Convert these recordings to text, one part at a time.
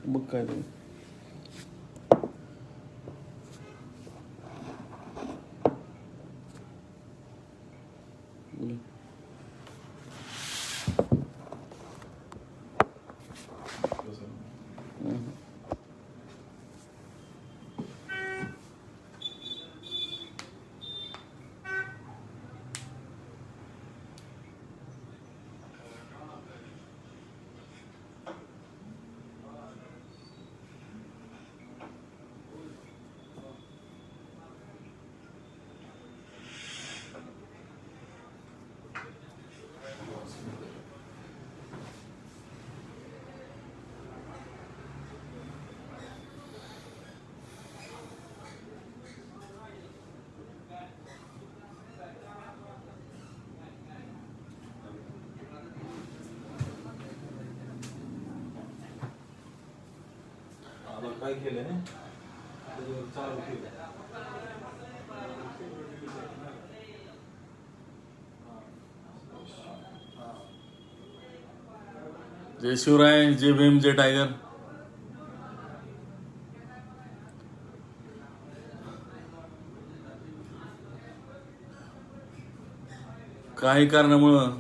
बघ काय ते काय केलं चालू केलं. जय शिवराय, जय भीम, जय टायगर. काही कारणामुळं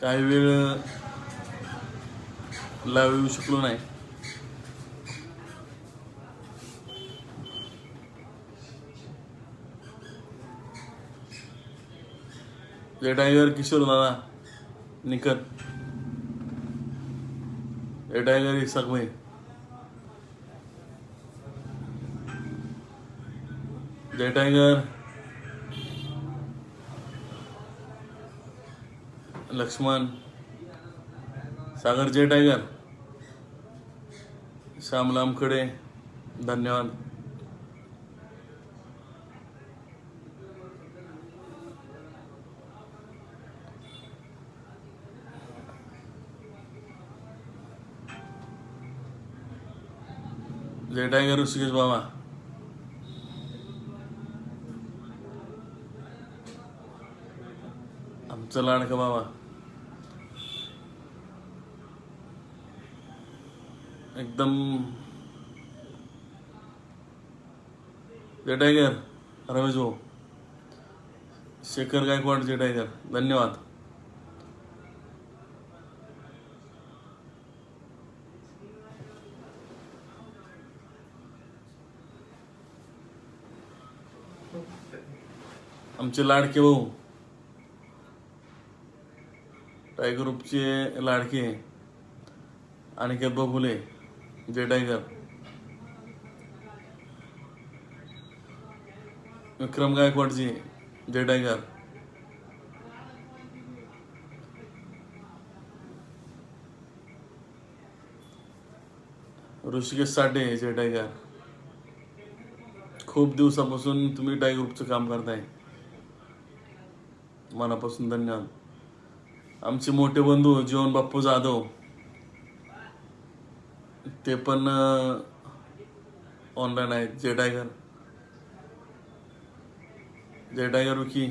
काही वेळ लाईव्ह येऊ शकलो नाही. जय टायगर किशोर दादा निकट, जय टायगर इसाक भाई, जय टायगर लक्ष्मण, सागर, जय टायगर श्याम लामखडे, धन्यवाद. जय टायगर ऋषिकेश बाबा, आमचं लाडका बाबा एकदम. जय टायगर रमेश भाऊ, शेखर गायकवाड, जय टायगर धन्यवाद. आमचे लाडके भाऊ टायगर ग्रुपचे लाडके अनिकेत बघुले, जय टायगर. विक्रम गायकवाडजी, जय टायगर. ऋषिकेश साठे, जय टायगर. खूप दिवसापासून तुम्ही टायगर ग्रुपचं काम करताय, मनापासून धन्यवाद. आमचे मोठे बंधू जीवन बाप्पू जाधव ते पण ऑनलाईन आहेत, जय टायगर. जय टायगर विकी,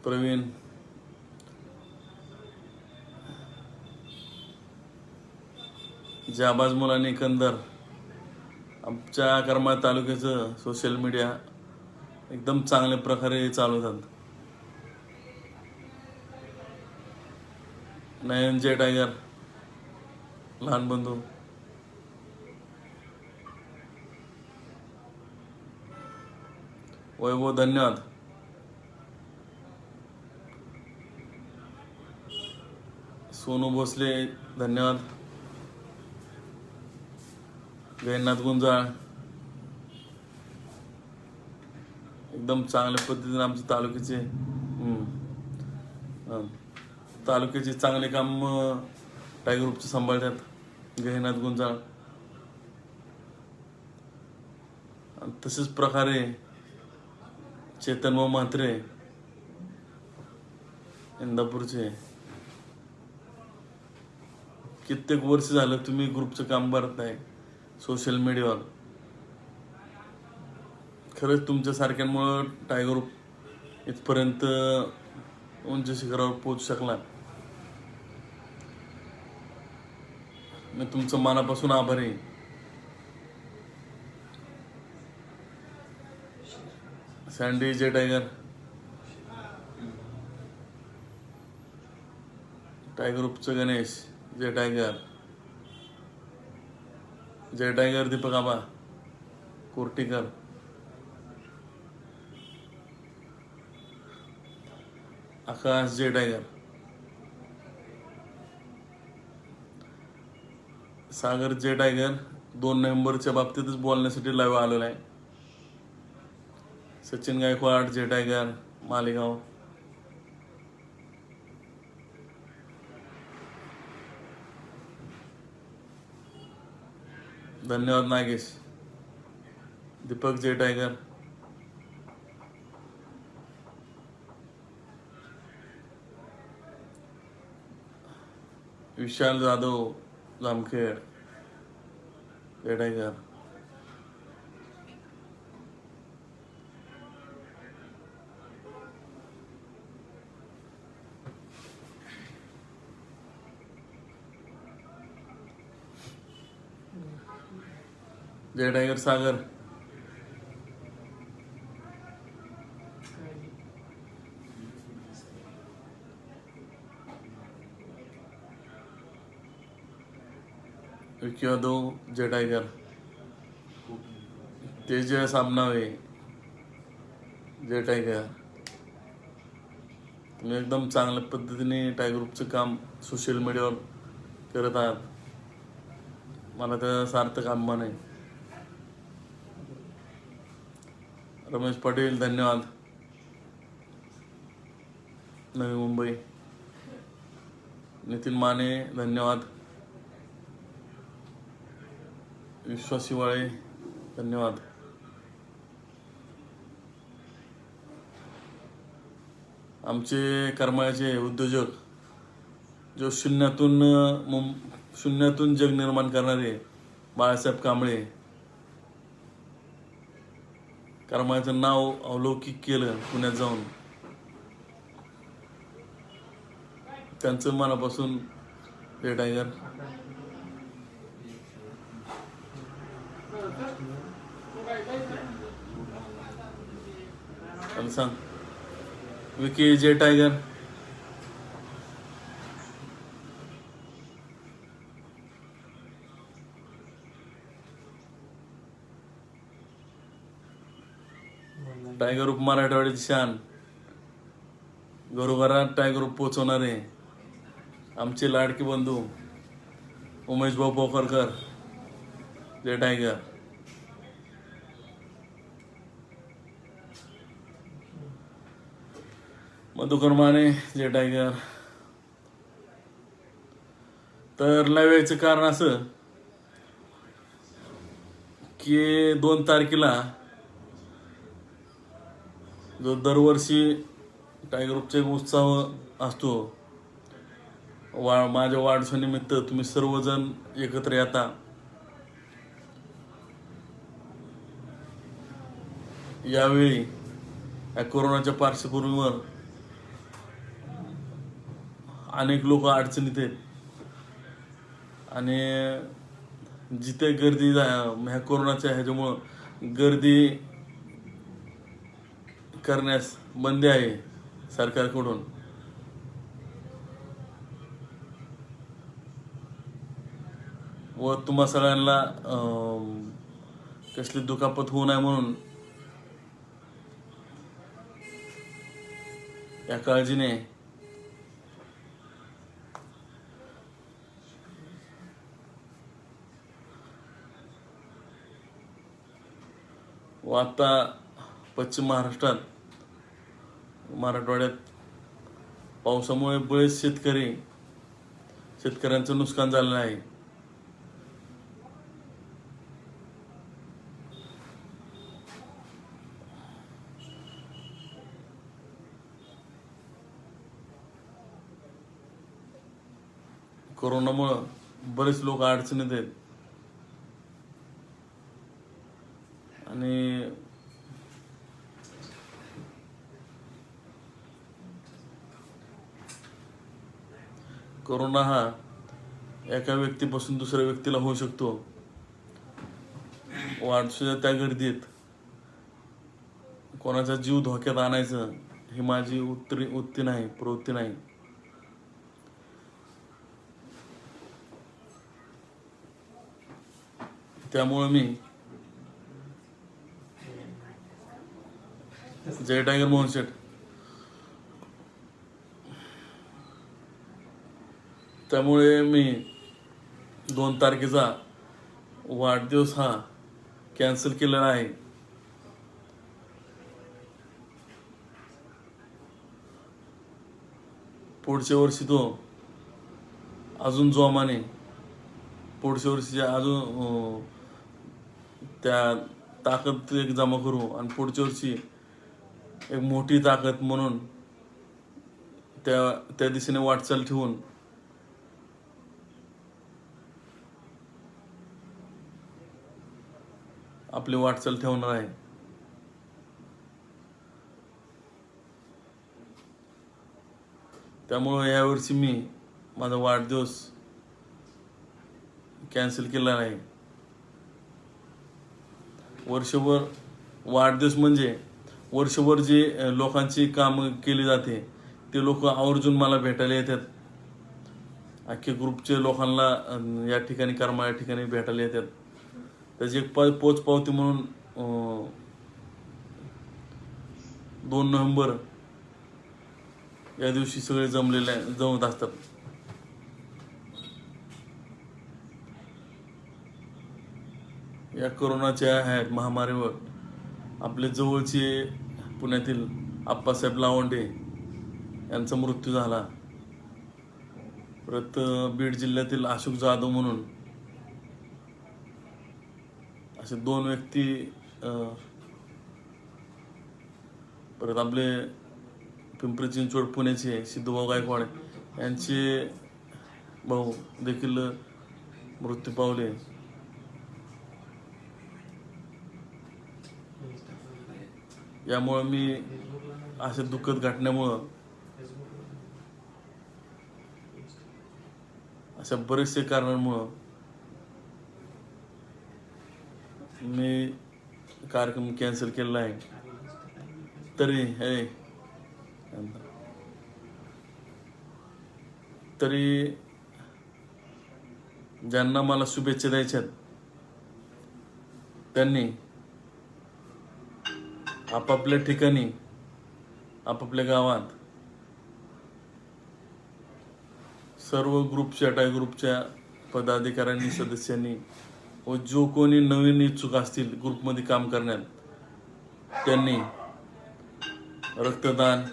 प्रवीण, जाबाज मुलांनी एकंदर आमच्या करमाळ तालुक्याचं सोशल मीडिया एकदम चांगल्या प्रकारे चालवतात. नयन, जय टायगर लहान बंधू. वैभव, धन्यवाद. सोनू भोसले, धन्यवाद. गैनाथ गुंजाळ, एकदम चांगल्या पद्धतीने आमच्या तालुक्याचे चांगले काम टायगर ग्रुपचे सांभाळतात. गैनाथ गुंजाळ, तसेच प्रकारे चेतन म्हात्रे इंदापूरचे. कित्येक वर्ष झालं तुम्ही ग्रुपचं काम करताय सोशल मीडियावर. खरंच तुमच्या सारख्यांमुळं टायगर ग्रुप इथपर्यंत उंच शिखरावर पोहोचू शकला. मी तुमचं मनापासून आभारी आहे. सँडी जे टायगर, टायगर ग्रुपचं गणेश, जय टायगर दीपक आबा कोर्टीकर, आकाश जे टायगर, सागर जे टायगर 2 नोव्हेंबरच्या बाबतीतच बोलण्यासाठी लाईव्ह आलेला आहे. सचिन गायकवाड जे टायगर मालेगाव, धन्यवाद नागेश. दीपक जे टायगर, विशाल जाधव जामखेड जे टायगर, जय टायगर सागर, विकी यादव जय टायगर, तेजस सामनावे जय टायगर. तुम्ही एकदम चांगल्या पद्धतीने टायगर ग्रुपचं काम सोशल मीडियावर करत आहात. मला त्याचा सार्थक अभिमान आहे. रमेश पाटील धन्यवाद, नवी मुंबई. नितीन माने धन्यवाद, विश्वास शिवाळे धन्यवाद. आमचे करमाळ्याचे उद्योजक जो शून्यातून जग निर्माण करणारे बाळासाहेब कांबळे, करमाळ्याचं नाव अवलौकिक केलं पुण्यात जाऊन. त्यांचं मनापासून जय टायगर. आणि सांग विकी जे टायगर, टायगर ग्रुप मराठवाड्याची शान, घरोघरात टायगर ग्रुप पोहोचवणारे आमचे लाडके बंधू उमेश भाऊ पोखरकर जय टायगर, मधुकर माने जय टायगर. तर लाईव्ह यायचं कारण असं की 2 तारखेला जो दरवर्षी टायगर ग्रुपचा एक उत्सव असतो, माझ्या वाढदिवसानिमित्त तुम्ही सर्वजण एकत्र येता. यावेळी या कोरोनाच्या पार्श्वभूमीवर अनेक लोक अडचणीत आहेत आणि जिथे गर्दी ह्या कोरोनाच्या ह्याच्यामुळं गर्दी करण्यास बंदी आहे सरकारकडून. व तुम्हा सगळ्यांना कसली दुखापत होऊ नये म्हणून या काळजीने व आता पश्चिम महाराष्ट्रात मराठवाड्यात पावसामुळे बरेच शेतकऱ्यांचं नुकसान झालेलं आहे. कोरोनामुळं बरेच लोक अडचणीत आहेत आणि कोरोना हा एका व्यक्तीपासून दुसऱ्या व्यक्तीला होऊ शकतो. वाढदिवसाच्या त्या गर्दीत कोणाचा जीव धोक्यात आणायचं ही माझी वृत्ती नाही, प्रवृत्ती नाही. त्यामुळं मी जय टायगर मोहन शेठ, त्यामुळे मी 2 तारखेचा वाढदिवस हा कॅन्सल केलेला आहे. पुढच्या वर्षी तो अजून जोमाने, पुढच्या वर्षी अजून त्या ताकद एक जमा करू आणि पुढच्या वर्षी एक मोठी ताकद म्हणून त्या दिशेने वाटचाल ठेवून आपली वाटचाल ठेवणार आहे. त्यामुळं यावर्षी मी माझा वाढदिवस कॅन्सल केला आहे. वर्षभर वाढदिवस म्हणजे वर्षभर जे लोकांची कामं केली जाते ते लोक आवर्जून मला भेटायला येतात. अख्खे ग्रुपचे लोकांना या ठिकाणी कर्मा या ठिकाणी भेटायला येतात. त्याची एक पोचपावती म्हणून 2 नोव्हेंबर या दिवशी सगळे जमत असतात. या कोरोनाच्या ह्या महामारीवर आपले जवळचे पुण्यातील आप्पासाहेब लावंडे यांचा मृत्यू झाला. परत बीड जिल्ह्यातील अशोक जाधव म्हणून असे 2 व्यक्ती, परत आपले पिंपरी चिंचवड पुण्याचे सिद्धूभाऊ गायकवाड यांचे भाऊ देखील मृत्यू पावले. यामुळं मी अशा दुःखद घटनेमुळं अशा बरेचसे कारणांमुळं मी कार्यक्रम कॅन्सल केलेला आहे. तरी ज्यांना मला शुभेच्छा द्यायच्यात त्यांनी आपापल्या ठिकाणी, आपापल्या गावात सर्व ग्रुपच्या, टायगर ग्रुपच्या पदाधिकाऱ्यांनी, सदस्यांनी व जो कोणी नवीन इच्छुक असतील ग्रुपमध्ये काम करण्यात त्यांनी रक्तदान,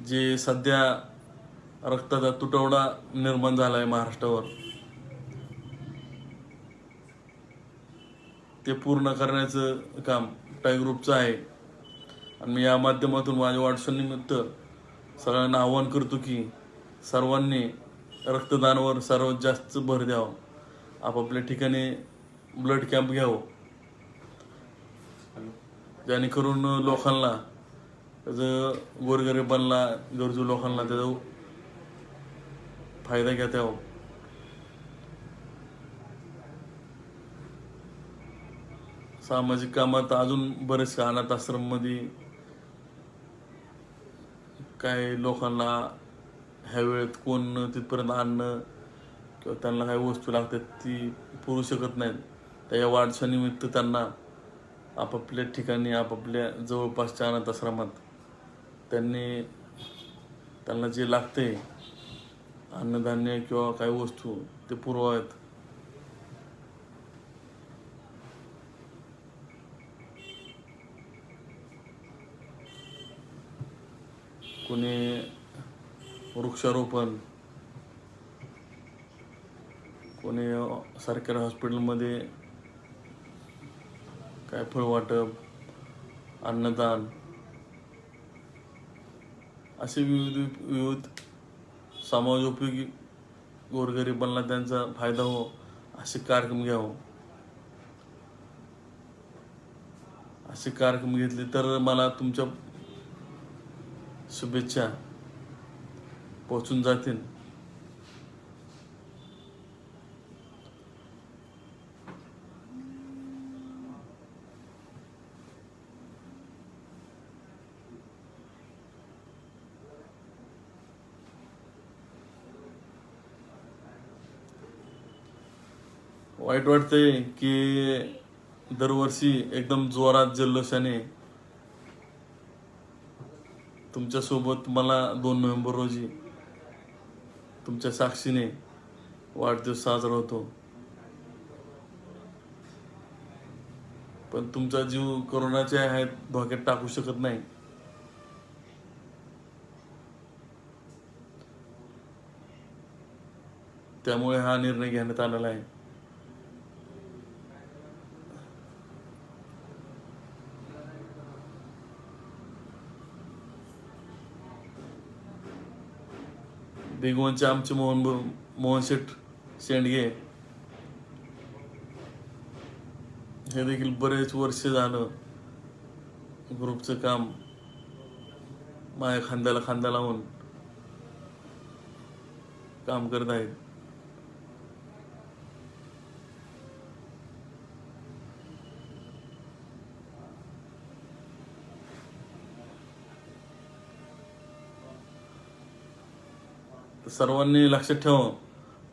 जे सध्या रक्ताचा तुटवडा निर्माण झाला आहे महाराष्ट्रावर ते पूर्ण करण्याचं काम टायगर ग्रुपचं आहे. आणि मी या माध्यमातून माझ्या वाढदिवसानिमित्त सगळ्यांना आवाहन करतो की सर्वांनी रक्तदानावर सर्वात जास्त भर द्यावा. आपापल्या ठिकाणी ब्लड कॅम्प घ्यावं, जेणेकरून लोकांना त्याचं, गोरगरिबांना, गरजू लोकांना त्याचा फायदा घेता यावा. सामाजिक कामात अजून बरेच अनाथ आश्रममध्ये काय लोकांना ह्या वेळेत कोण तिथपर्यंत आणणं किंवा त्यांना काही वस्तू लागतात ती पुरू शकत नाहीत. त्या वाढदिवसानिमित्त त्यांना आपापल्या ठिकाणी, आपापल्या जवळपासच्या अनाथ आश्रमात त्यांना जे लागते अन्नधान्य किंवा काही वस्तू ते पुरवावेत. कोणी वृक्षारोपण, कोणी सरकारी हॉस्पिटलमध्ये काय फळ वाटप, अन्नदान, असे विविध समाजोपयोगी गोरगरिबांना त्यांचा फायदा हो असे कार्यक्रम घ्यावं. असे कार्यक्रम घेतले तर मला तुमच्या शुभेच्छा. पोहोचून जातील. वाईट वाटतंय की दरवर्षी एकदम जोरात जल्लोषाने तुमच्यासोबत मला 2 नोव्हेंबर रोजी तुमच्या साक्षीने वाढदिवस साजरा होतो, पण तुमचा जीव कोरोनाच्या ह्यात धोक्यात टाकू शकत नाही. त्यामुळे हा निर्णय घेण्यात आलेला आहे. भिगवणचे आमचे मोहन शेठ शेंडगे हे देखील बरेच वर्ष झालं ग्रुपचं काम माझ्या खांद्याला खांदा लावून काम करत आहेत. सर्वांनी लक्षात ठेवा,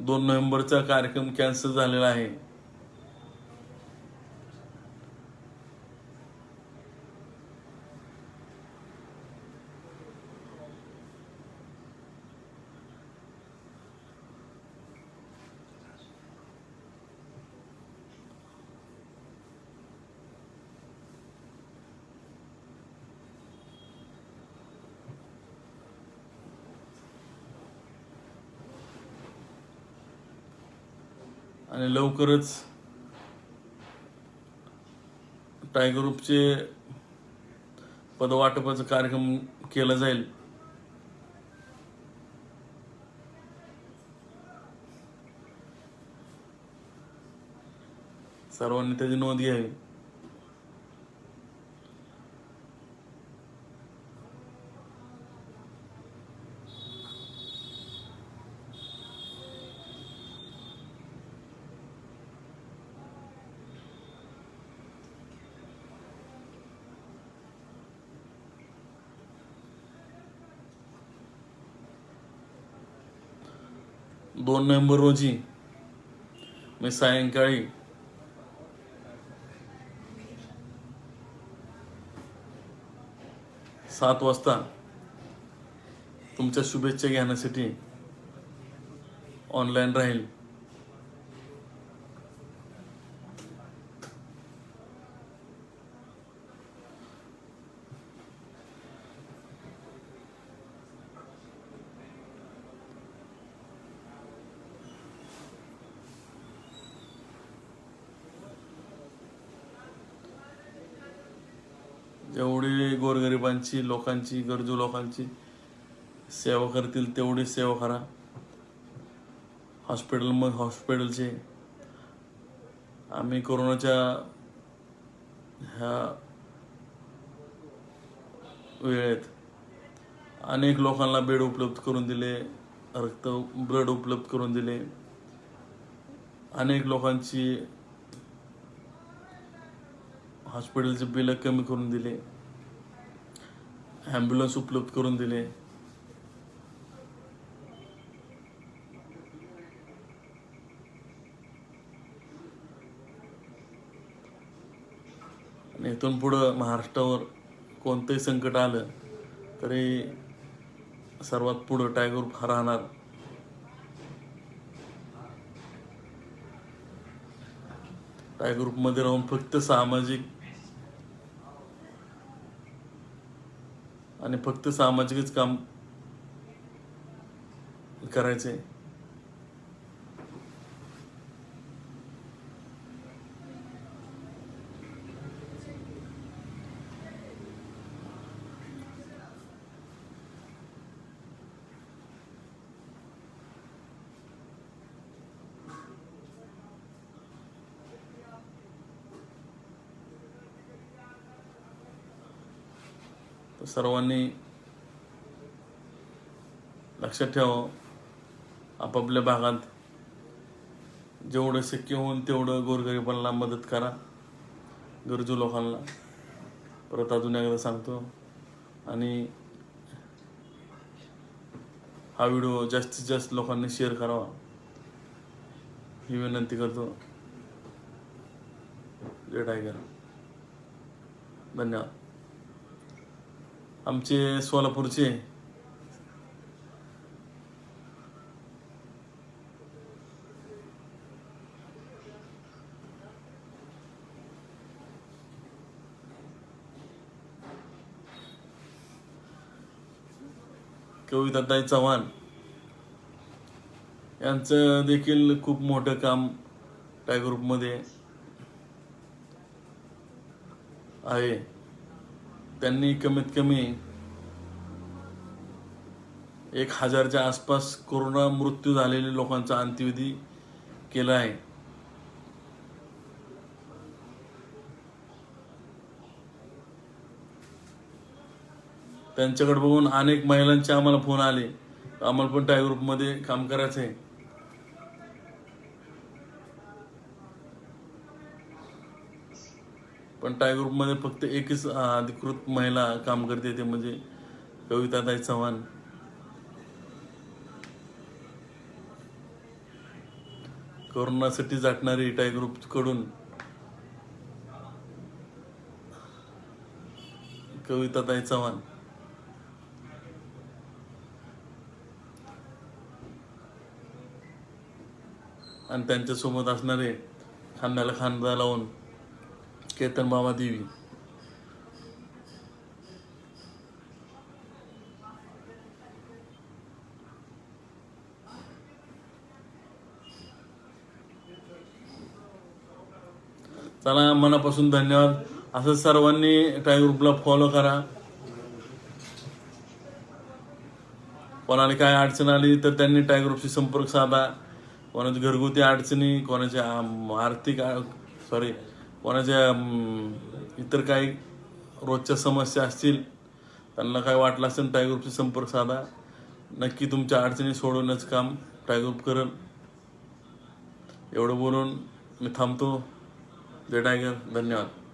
2 नोव्हेंबरचा कार्यक्रम कॅन्सल झालेला आहे. आणि लवकरच टायगर ग्रुपचे पदवाटपाचा कार्यक्रम केला जाईल. सर्वांनी त्याची नोंद घ्यावी. दोन नोव्हेंबर रोजी मी सायंकाळी 7 वाजता तुमच्या शुभेच्छा घेण्यासाठी ऑनलाईन राहील. जेवढी गोरगरिबांची, लोकांची, गरजू लोकांची सेवा करतील तेवढी सेवा करा. हॉस्पिटलचे आम्ही कोरोनाच्या ह्या वेळेत अनेक लोकांना बेड उपलब्ध करून दिले, ब्लड उपलब्ध करून दिले, अनेक लोकांची हॉस्पिटलचे बिल कमी करून दिले, ॲम्ब्युलन्स उपलब्ध करून दिले. आणि इथून पुढं महाराष्ट्रावर कोणतंही संकट आलं तरी सर्वात पुढं टायगर ग्रुप हा राहणार. टायगर ग्रुपमध्ये राहून फक्त सामाजिक आणि फक्त सामाजिकच काम करायचे. सर्वांनी लक्षात ठेवा, आपापल्या भागात जेवढं शक्य होऊन तेवढं गोरगरिबांना मदत करा, गरजू लोकांना. परत अजून एकदा सांगतो. आणि हा व्हिडिओ जास्तीत जास्त लोकांनी शेअर करावा ही विनंती करतो. जय टायगर. धन्यवाद. आमचे सोलापूरचे कविताताई चव्हाण यांचं देखील खूप मोठं काम टायगर ग्रुपमध्ये आहे. त्यांनी कमीत कमी 1000च्या आसपास कोरोना मृत्यू झालेल्या लोकांचा अंत्यविधी केला आहे. त्यांच्याकडे बघून अनेक महिलांचे आम्हाला फोन आले, आम्हाला पण टायगर ग्रुपमध्ये काम करायचं आहे. पण टायगर ग्रुपमध्ये फक्त एकच अधिकृत महिला काम करते, ते म्हणजे कविताताई चव्हाण. कोरोनासाठी झटणारी टायगर ग्रुप कडून कविताताई चव्हाण. आणि त्यांच्यासोबत असणारे खांद्याला खांदा लावून केतन बाबा देवी. चला, मनापासून धन्यवाद. असं सर्वांनी टायगर ग्रुपला फॉलो करा. कोणाला काय अडचण आली तर त्यांनी टायगर ग्रुपशी संपर्क साधा. कोणाच्या घरगुती अडचणी, कोणाच्या आर्थिक कोणाच्या इतर काही रोजच्या समस्या असतील, त्यांना काय वाटलं असेल टायगर ग्रुपशी संपर्क साधा. नक्की तुमच्या अडचणी सोडवण्याचं काम टायगर ग्रुप करेल. एवढं बोलून मी थांबतो. जय टायगर. धन्यवाद.